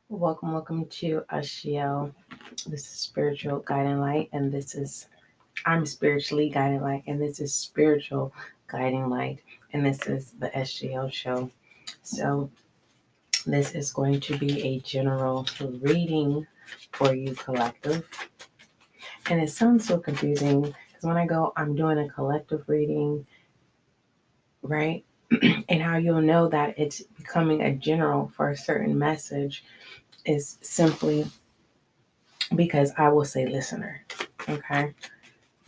Welcome to SGL. This is Spiritual Guiding Light, and I'm Spiritually Guiding Light, and this is Spiritual Guiding Light, and this is the SGL show. So, this is going to be a general reading for you, collective. And it sounds so confusing because when I'm doing a collective reading, right? And how you'll know that it's becoming a general for a certain message is simply because I will say listener. Okay.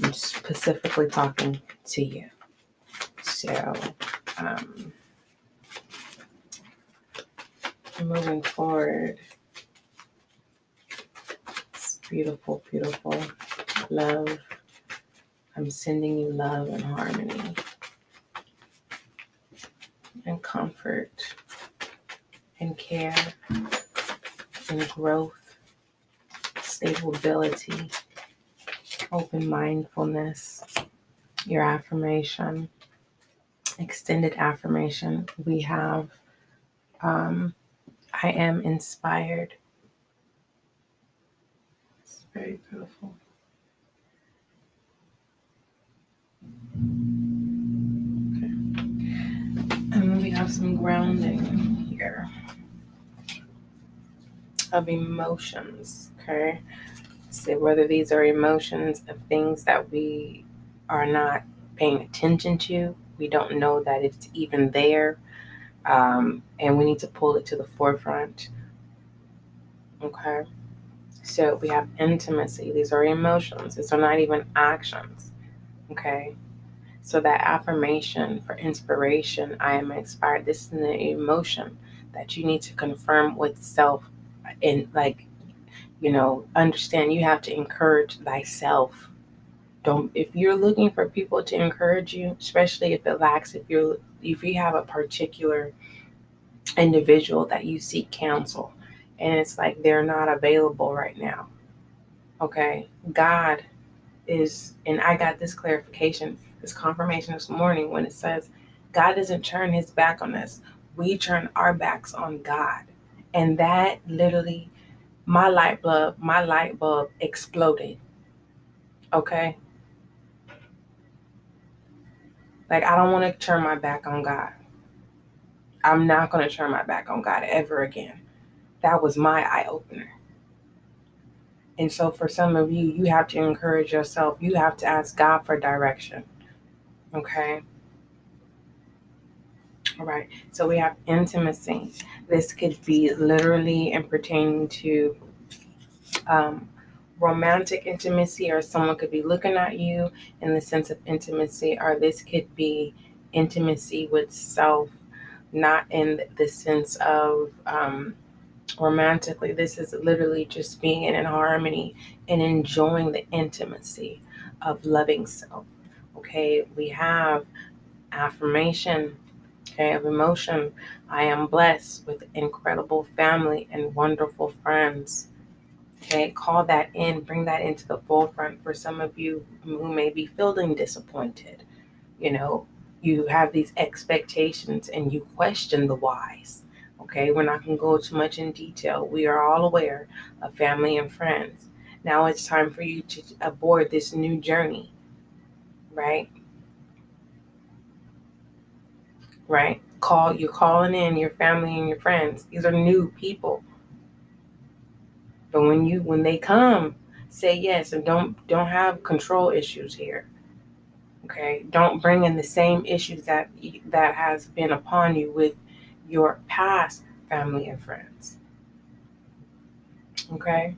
I'm specifically talking to you. So, um, moving forward, it's beautiful, beautiful love. I'm sending you love and harmony and comfort and care and growth, stability, open mindfulness. Your affirmation, extended affirmation. We have I am inspired. It's very beautiful. Okay. And then we have some grounding here of emotions. Okay. See whether these are emotions of things that we are not paying attention to. We don't know that it's even there. And we need to pull it to the forefront. Okay. So we have intimacy. These are emotions. These are not even actions. Okay. So that affirmation for inspiration, I am inspired. This is an emotion that you need to confirm with self and understand you have to encourage thyself. Don't if you're looking for people to encourage you, especially if you have a particular individual that you seek counsel and it's like they're not available right now. Okay. God is, and I got this clarification, this confirmation this morning when it says God doesn't turn his back on us. We turn our backs on God. And that literally, my light bulb exploded. Okay. Like, I don't want to turn my back on God. I'm not going to turn my back on God ever again. That was my eye opener. And so for some of you, you have to encourage yourself. You have to ask God for direction. Okay. All right. So we have intimacy. This could be literally and pertaining to um, romantic intimacy, or someone could be looking at you in the sense of intimacy, or this could be intimacy with self, not in the sense of romantically. This is literally just being in harmony and enjoying the intimacy of loving self. Okay, we have affirmation, okay, of emotion. I am blessed with incredible family and wonderful friends. Okay, call that in, bring that into the forefront for some of you who may be feeling disappointed. You know, you have these expectations and you question the whys. Okay, we're not going to go too much in detail. We are all aware of family and friends. Now it's time for you to aboard this new journey, right? Right? You're calling in your family and your friends. These are new people. But when they come, say yes and don't have control issues here. Okay? Don't bring in the same issues that has been upon you with your past family and friends. Okay?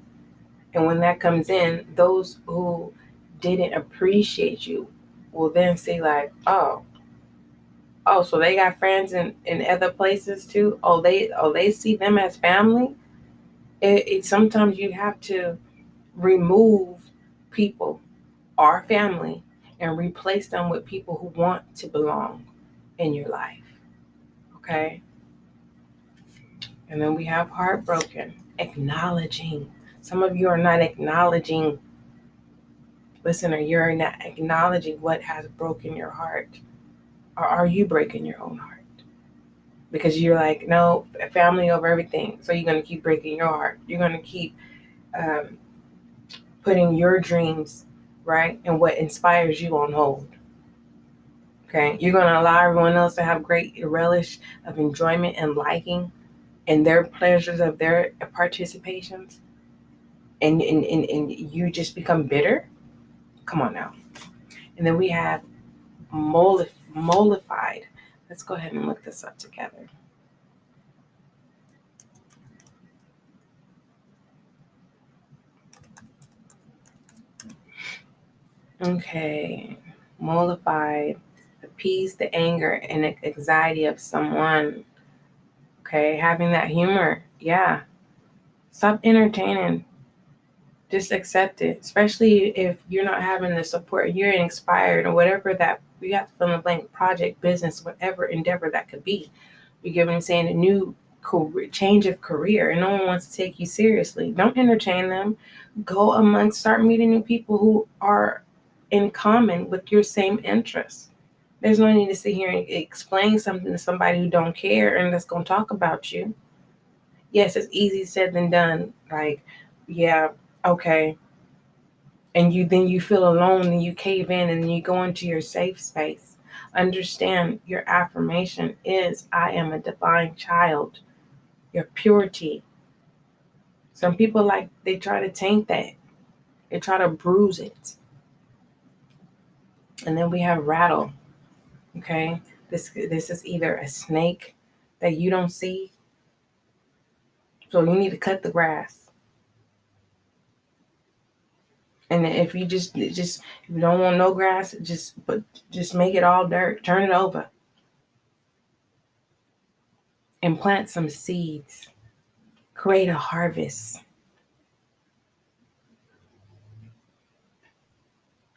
And when that comes in, those who didn't appreciate you will then say like, oh, so they got friends in other places too. They see them as family. It sometimes you have to remove people, our family, and replace them with people who want to belong in your life. Okay? And then we have heartbroken, acknowledging. Some of you are not acknowledging, listener, you're not acknowledging what has broken your heart. Or are you breaking your own heart? because you're like, no, family over everything. So you're going to keep breaking your heart. You're going to keep putting your dreams, right, and what inspires you on hold. Okay, you're going to allow everyone else to have great relish of enjoyment and liking and their pleasures of their participations, and you just become bitter. Come on now. And then we have mollified. Let's go ahead and look this up together. Okay, mollified, appease the anger and anxiety of someone. Okay, having that humor. Yeah, stop entertaining. Just accept it, especially if you're not having the support, you're inspired or whatever that you have to fill in the blank project, business, whatever endeavor that could be. You get what I'm saying? A new career, change of career, and no one wants to take you seriously. Don't entertain them. Go amongst, start meeting new people who are in common with your same interests. There's no need to sit here and explain something to somebody who don't care and that's going to talk about you. Yes, it's easy said than done. Like, yeah, okay. And you feel alone and you cave in and you go into your safe space. Understand your affirmation is, I am a divine child. Your purity. Some people, they try to taint that. They try to bruise it. And then we have rattle. Okay? This is either a snake that you don't see. So you need to cut the grass. And if you just if you don't want no grass, just make it all dirt. Turn it over. And plant some seeds. Create a harvest.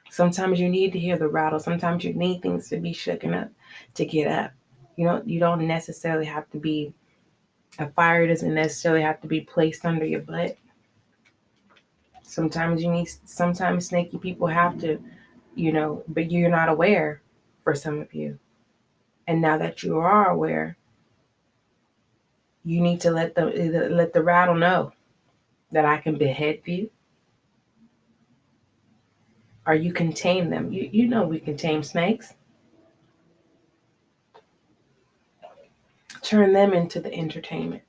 Sometimes you need to hear the rattle. Sometimes you need things to be shaken up to get up. You don't necessarily have to be, a fire doesn't necessarily have to be placed under your butt. Sometimes snaky people have to, but you're not aware for some of you. And now that you are aware, you need to let the rattle know that I can behead you, or you can tame them. You know we can tame snakes. Turn them into the entertainment.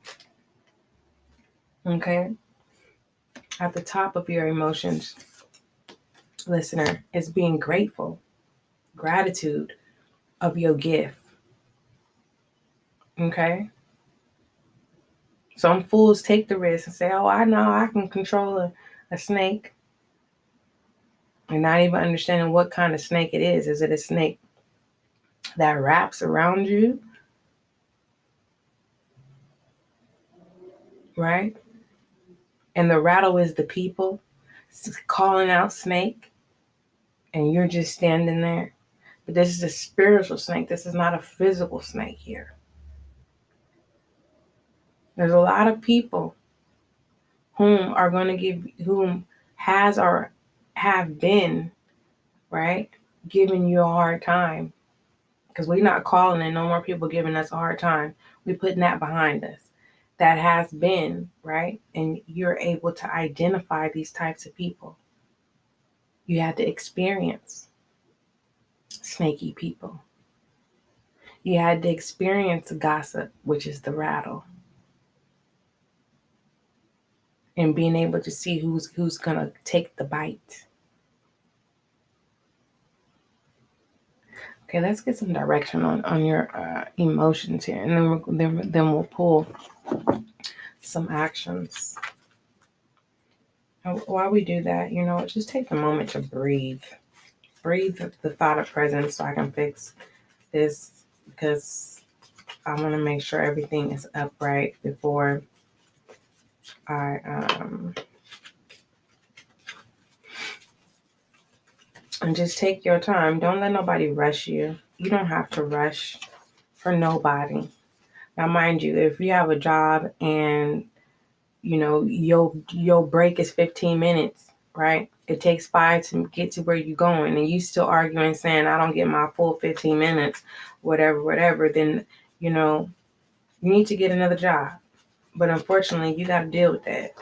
Okay? At the top of your emotions, listener, is being grateful. Gratitude of your gift. Okay? Some fools take the risk and say, oh, I know I can control a snake. And not even understanding what kind of snake it is. Is it a snake that wraps around you? Right? And the rattle is the people calling out snake. And you're just standing there. But this is a spiritual snake. This is not a physical snake here. There's a lot of people whom has or have been, right, giving you a hard time. Because we're not calling in no more people giving us a hard time. We're putting that behind us. That has been, right? And you're able to identify these types of people. You had to experience snaky people. You had to experience gossip, which is the rattle. And being able to see who's going to take the bite. Okay, let's get some direction on your emotions here. And then we'll pull some actions. And while we do that, just take a moment to breathe. Breathe the thought of presence so I can fix this, because I want to make sure everything is upright before I and just take your time. Don't let nobody rush you. You don't have to rush for nobody. Now, mind you, if you have a job and your break is 15 minutes, right? It takes 5 to get to where you're going, and you still arguing saying I don't get my full 15 minutes, whatever, then You need to get another job. But unfortunately, you got to deal with that.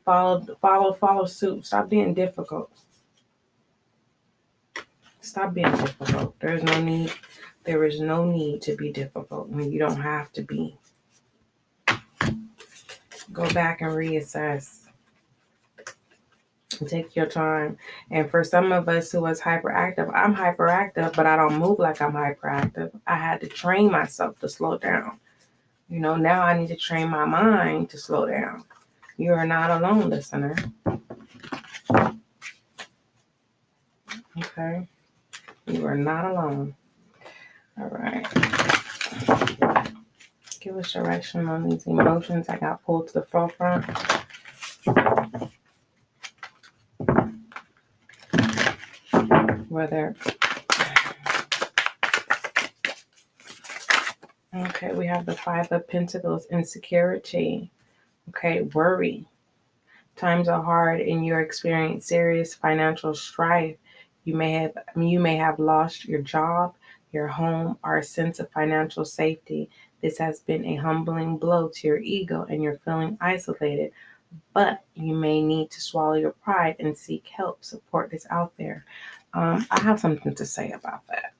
Follow suit. Stop being difficult. Stop being difficult. There is no need to be difficult when you don't have to be. Go back and reassess. Take your time. And for some of us who was hyperactive, I'm hyperactive, but I don't move like I'm hyperactive. I had to train myself to slow down. Now I need to train my mind to slow down. You are not alone, listener. Okay? You are not alone. All right. Give us direction on these emotions I got pulled to the forefront. Okay, we have the Five of Pentacles, insecurity. Okay, worry. Times are hard and you're experiencing serious financial strife. You may have lost your job, your home, or a sense of financial safety. This has been a humbling blow to your ego and you're feeling isolated. But you may need to swallow your pride and seek help. Support is out there. I have something to say about that.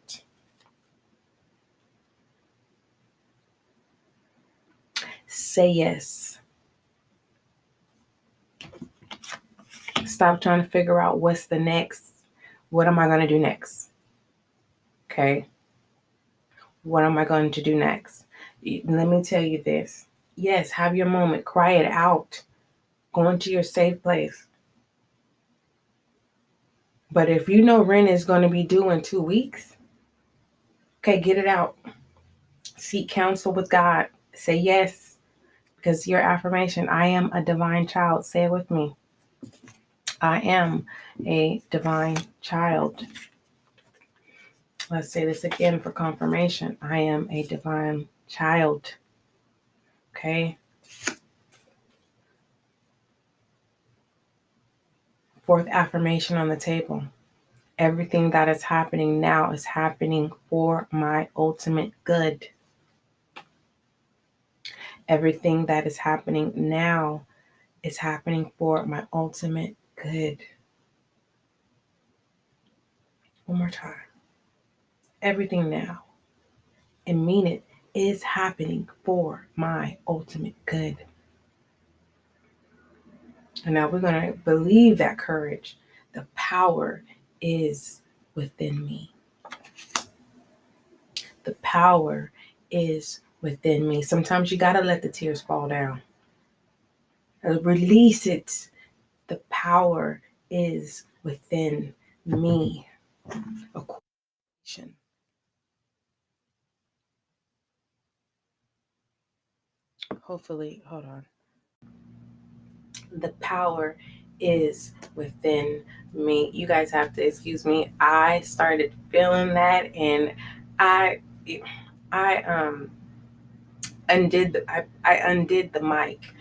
Say yes. Stop trying to figure out what's the next. What am I going to do next? Okay. What am I going to do next? Let me tell you this. Yes, have your moment. Cry it out. Go into your safe place. But if you know rent is going to be due in 2 weeks, okay, get it out. Seek counsel with God. Say yes. Because your affirmation, I am a divine child. Say it with me. I am a divine child. Let's say this again for confirmation. I am a divine child. Okay. Fourth affirmation on the table. Everything that is happening now is happening for my ultimate good. Everything that is happening now is happening for my ultimate good. One more time. Everything now, and mean it, is happening for my ultimate good. And now we're going to believe that courage. The power is within me. The power is within me. Sometimes you got to let the tears fall down. Release it. The power is within me. Hopefully, hold on. The power is within me. You guys have to excuse me. I started feeling that, and I undid the mic.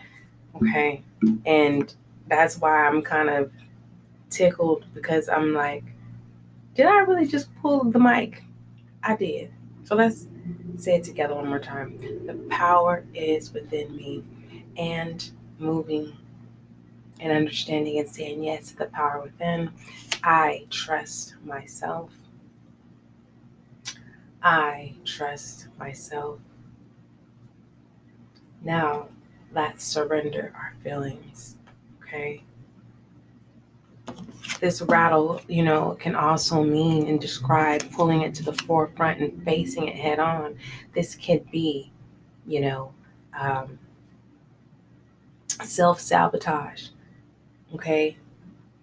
Okay, and that's why I'm kind of tickled, because I'm like, did I really just pull the mic? I did. So let's say it together one more time. The power is within me, and moving and understanding and saying yes to the power within. I trust myself. I trust myself. Now, let's surrender our feelings. Okay. This rattle, can also mean and describe pulling it to the forefront and facing it head on. This could be, self-sabotage. Okay.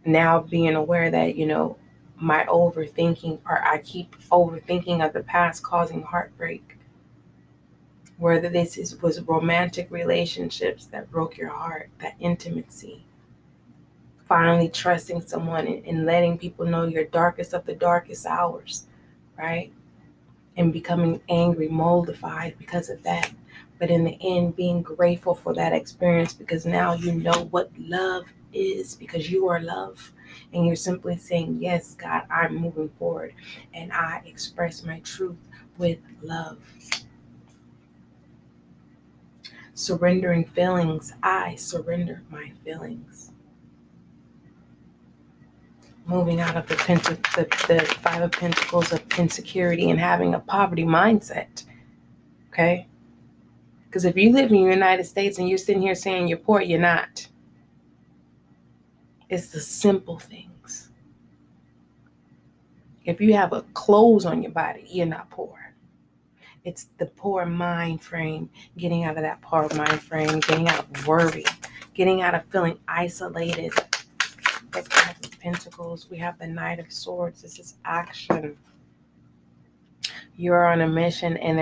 Now being aware that, my overthinking, or I keep overthinking of the past causing heartbreak. Whether was romantic relationships that broke your heart, that intimacy. Finally trusting someone and letting people know your darkest of the darkest hours, right? And becoming angry, moldified because of that. But in the end, being grateful for that experience, because now you know what love is, because you are love. And you're simply saying, yes, God, I'm moving forward. And I express my truth with love. Surrendering feelings. I surrender my feelings. Moving out of the Five of Pentacles of insecurity and having a poverty mindset. Okay? Because if you live in the United States and you're sitting here saying you're poor, you're not. It's the simple things. If you have a clothes on your body, you're not poor. It's the poor mind frame, getting out of that poor mind frame, getting out of worry, getting out of feeling isolated. The Five of Pentacles, we have the Knight of Swords. This is action. You're on a mission and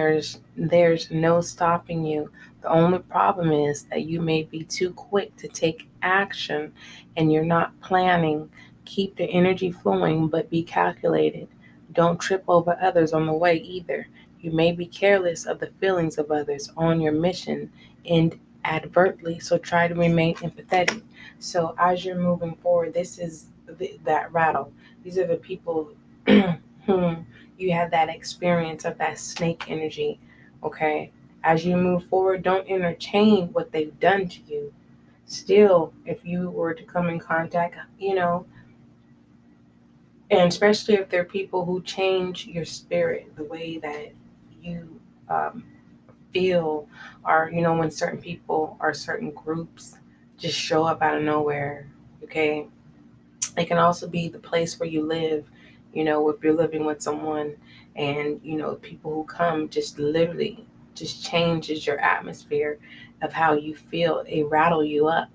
there's no stopping you. The only problem is that you may be too quick to take action and you're not planning. Keep the energy flowing, but be calculated. Don't trip over others on the way either. You may be careless of the feelings of others on your mission inadvertently, so try to remain empathetic. So as you're moving forward, this is that rattle. These are the people whom you had that experience of that snake energy, okay? As you move forward, don't entertain what they've done to you. Still, if you were to come in contact, and especially if they're people who change your spirit, the way that you feel, or, when certain people or certain groups just show up out of nowhere, okay? It can also be the place where you live, if you're living with someone and, people who come just literally just changes your atmosphere of how you feel. They rattle you up,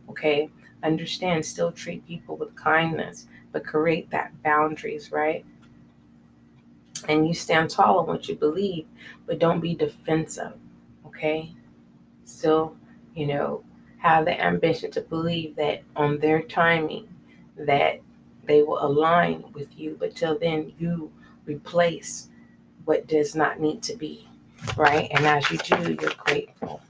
okay? Understand, still treat people with kindness, but create that boundaries, right? And you stand tall on what you believe, but don't be defensive, okay? Still, have the ambition to believe that on their timing that they will align with you, but till then you replace what does not need to be, right? And as you do, you're grateful.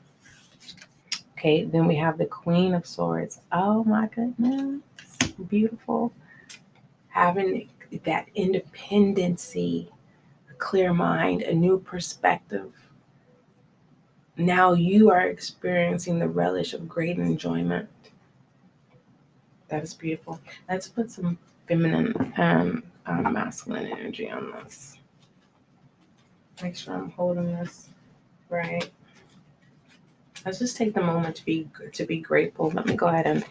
Okay, then we have the Queen of Swords. Oh my goodness, beautiful. Having that independency, a clear mind, a new perspective. Now you are experiencing the relish of great enjoyment. That is beautiful. Let's put some feminine and masculine energy on this. Make sure I'm holding this right. Let's just take the moment to be grateful. Let me go ahead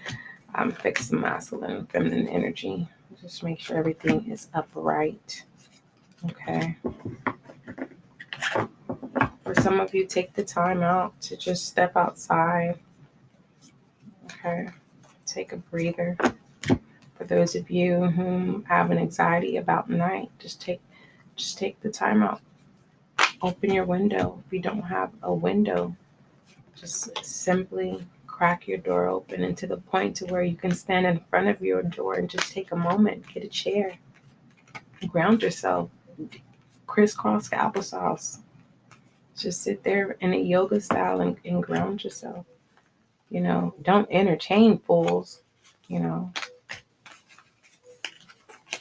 and fix the masculine and feminine energy. Just make sure everything is upright. Okay. For some of you, take the time out to just step outside. Okay. Take a breather. For those of you who have an anxiety about night, just take the time out. Open your window. If you don't have a window, just simply crack your door open and to the point to where you can stand in front of your door and just take a moment, get a chair, ground yourself, crisscross applesauce. Just sit there in a yoga style and ground yourself. Don't entertain fools.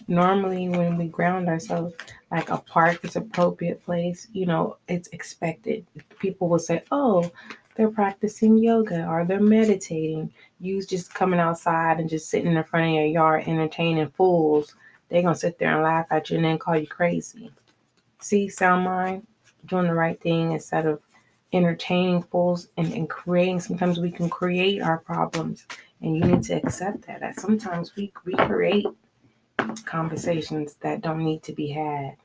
Normally when we ground ourselves, like a park is appropriate place, it's expected. People will say, oh, they're practicing yoga or they're meditating. You just coming outside and just sitting in front of your yard entertaining fools. They're going to sit there and laugh at you and then call you crazy. See, sound mind, doing the right thing instead of entertaining fools and creating. Sometimes we can create our problems, and you need to accept that sometimes we create conversations that don't need to be had,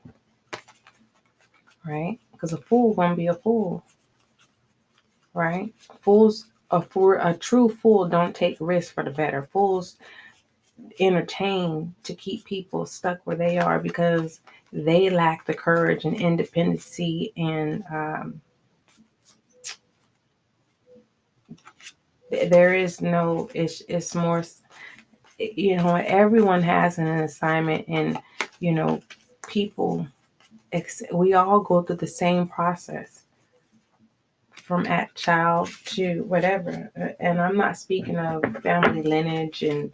right? Because a fool won't be a fool, right? A true fool don't take risks for the better. Fools entertain to keep people stuck where they are because they lack the courage and independency and there is no, it's more, everyone has an assignment and, people, we all go through the same process from at child to whatever. And I'm not speaking of family lineage and,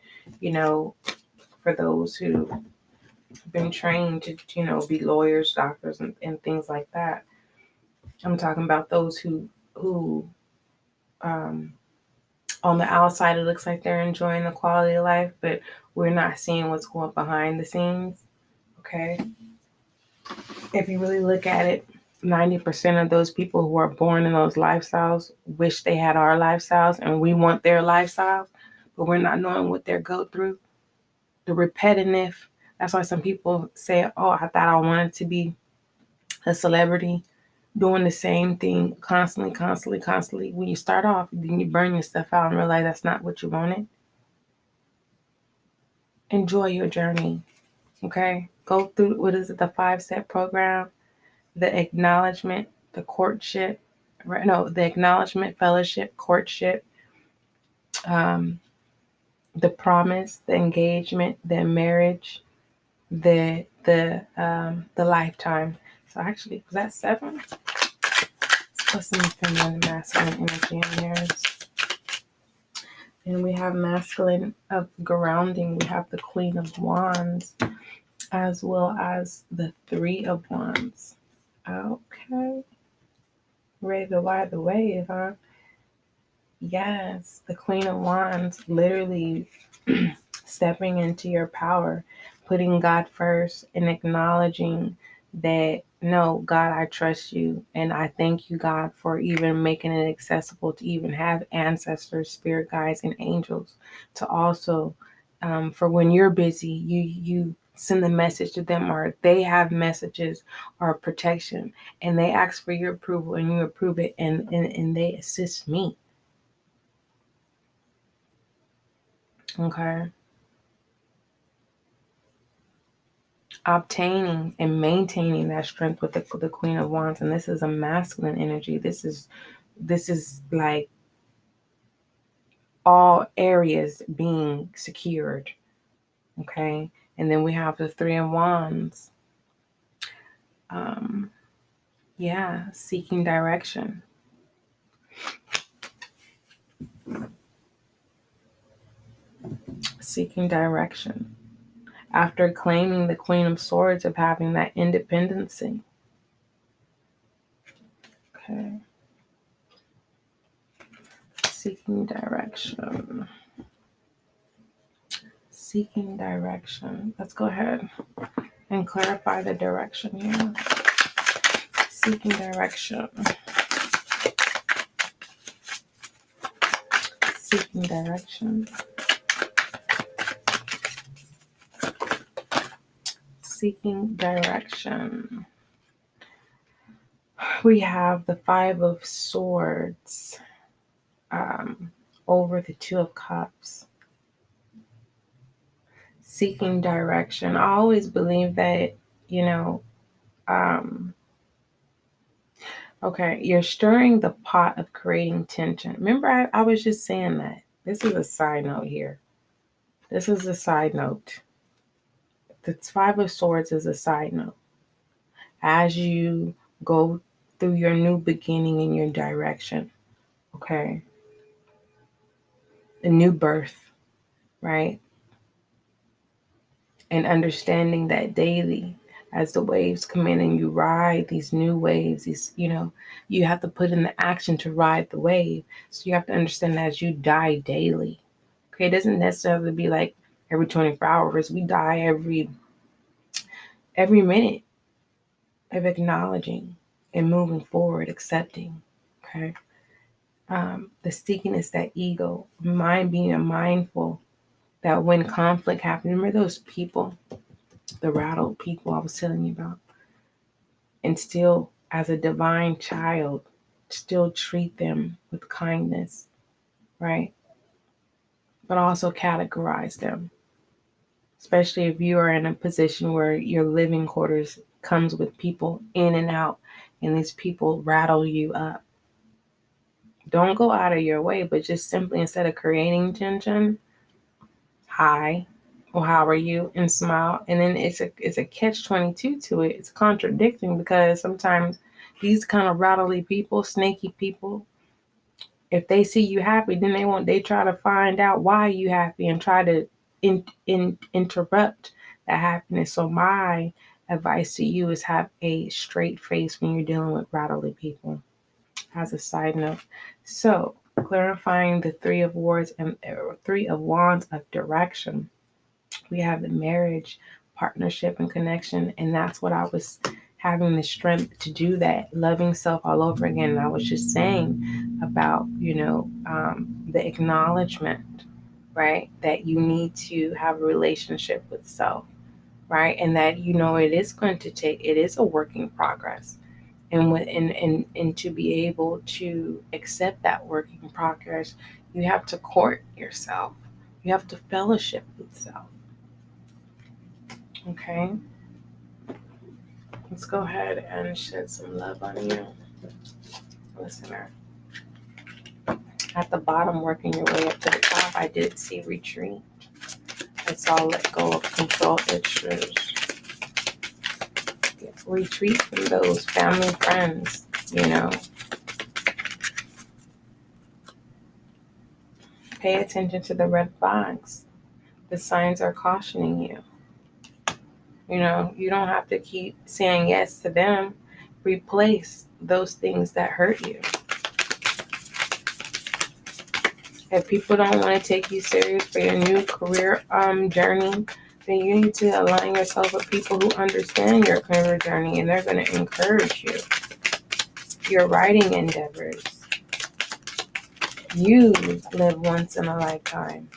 for those who have been trained to, be lawyers, doctors, and things like that. I'm talking about those who On the outside, it looks like they're enjoying the quality of life, but we're not seeing what's going behind the scenes. Okay. If you really look at it, 90% of those people who are born in those lifestyles wish they had our lifestyles, and we want their lifestyles, but we're not knowing what they go through. The repetitive. That's why some people say, oh, I thought I wanted to be a celebrity, doing the same thing constantly. When you start off, then you burn your stuff out and realize that's not what you wanted. Enjoy your journey. Okay? Go through, what is it, the 5-step program, the acknowledgement, the courtship, right? No, the acknowledgement, fellowship, courtship, the promise, the engagement, the marriage, the lifetime. So actually, was that 7? Let's put some feminine and masculine energy in there. And we have masculine of grounding. We have the Queen of Wands, as well as the 3 of Wands. Okay. Ready to ride the wave, huh? Yes, the Queen of Wands, literally stepping into your power, putting God first and acknowledging that, no, God, I trust you. And I thank you, God, for even making it accessible to even have ancestors, spirit guides, and angels to also, for when you're busy, you send the message to them, or they have messages or protection, and they ask for your approval and you approve it, and they assist me. Okay. Obtaining and maintaining that strength with the Queen of Wands, and this is a masculine energy. This is like all areas being secured. Okay. And then we have the 3 of Wands. Yeah, seeking direction. Seeking direction. After claiming the Queen of Swords of having that independency. Okay. Seeking direction. Seeking direction. Let's go ahead and clarify the direction here. Seeking direction. Seeking direction. Seeking direction. We have the 5 of Swords over the 2 of Cups. Seeking direction. I always believe that, okay, you're stirring the pot of creating tension. Remember, I was just saying that. This is a side note here. This is a side note. The 5 of Swords is a side note. As you go through your new beginning in your direction, okay? A new birth, right? And understanding that daily as the waves come in and you ride these new waves, you have to put in the action to ride the wave. So you have to understand that as you die daily, okay? It doesn't necessarily be like every 24 hours. We die every minute of acknowledging and moving forward, accepting, okay? The stickiness, that ego, mind being mindful that when conflict happens, remember those people, the rattled people I was telling you about, and still, as a divine child, still treat them with kindness, right? But also categorize them, especially if you are in a position where your living quarters comes with people in and out, and these people rattle you up. Don't go out of your way, but just simply, instead of creating tension, hi, or how are you, and smile. And then it's a catch-22 to it. It's contradicting, because sometimes these kind of rattly people, snaky people, if they see you happy, then they try to find out why you happy and try to interrupt that happiness. So my advice to you is have a straight face when you're dealing with rattly people, as a side note. So clarifying the Three of Wands and Three of Wands of direction. We have the marriage, partnership, and connection, and that's what I was having the strength to do, that loving self all over again. And I was just saying about, the acknowledgement, right, that you need to have a relationship with self, right, and that it is going to take, it is a work in progress, and to be able to accept that work in progress, you have to court yourself, you have to fellowship with self. Okay, let's go ahead and shed some love on you, listener. At the bottom, working your way up to the top, I did see retreat. I saw let go of control issues. Retreat from those family friends, Pay attention to the red flags. The signs are cautioning you. You don't have to keep saying yes to them. Replace those things that hurt you. If people don't want to take you serious for your new career journey, then you need to align yourself with people who understand your career journey, and they're going to encourage you. Your writing endeavors. You live once in a lifetime.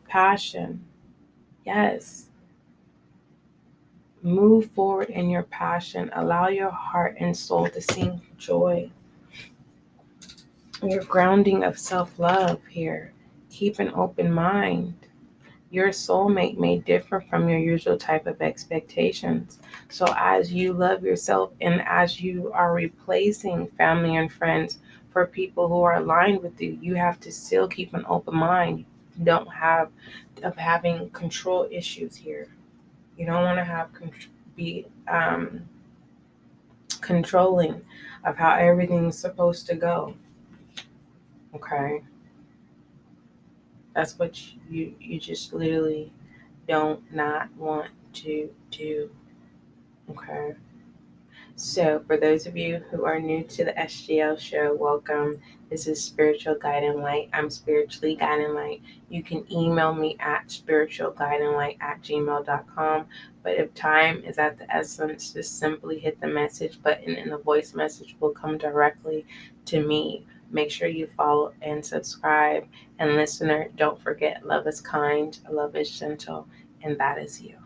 Passion. Yes. Move forward in your passion. Allow your heart and soul to sing joy. Your grounding of self-love here. Keep an open mind. Your soulmate may differ from your usual type of expectations. So as you love yourself and as you are replacing family and friends for people who are aligned with you, you have to still keep an open mind. You don't have of having control issues here. You don't want to be controlling of how everything's supposed to go. Okay? That's what you just literally don't not want to do. Okay? So for those of you who are new to the SGL show, welcome. This is Spiritual Guide and Light. I'm Spiritually Guide and Light. You can email me at spiritualguideandlight@gmail.com. But if time is at the essence, just simply hit the message button and the voice message will come directly to me. Make sure you follow and subscribe. And listener, don't forget, love is kind, love is gentle, and that is you.